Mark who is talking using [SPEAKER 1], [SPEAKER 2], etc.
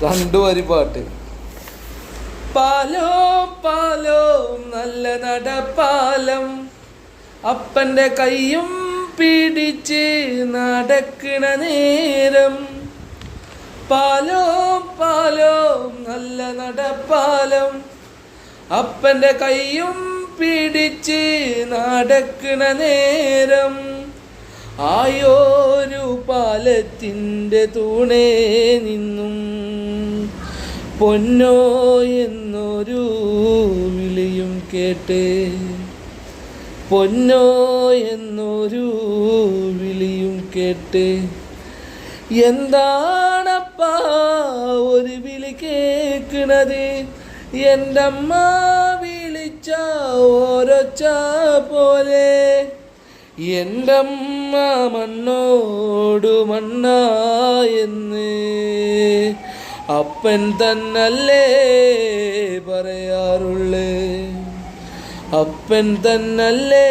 [SPEAKER 1] രണ്ടു വരി പാട്ട്. പാലോ പാലോ നല്ല നടപ്പാലം, അപ്പൻ്റെ കയ്യും പിടിച്ച് നടക്കണ നേരം. പാലോ പാലോ നല്ല നടപ്പാലം, അപ്പൻ്റെ കയ്യും പിടിച്ച് നടക്കണ നേരം. ആയോരു പാലത്തിൻ്റെ തൂണേ നിന്നും പൊന്നോ എന്നൊരു വിളിയും കേട്ട്, പൊന്നോ എന്നൊരു വിളിയും കേട്ട്. എന്താണപ്പാ ഒരു വിളി കേൾക്കണത്, എൻ്റെ അമ്മ വിളിച്ച ഓരൊച്ച പോലെ. എൻ്റെ അമ്മ മണ്ണോട് മണ്ണായെന്ന് അപ്പൻ തന്നല്ലേ പറയാറുള്ളേ, അപ്പൻ തന്നല്ലേ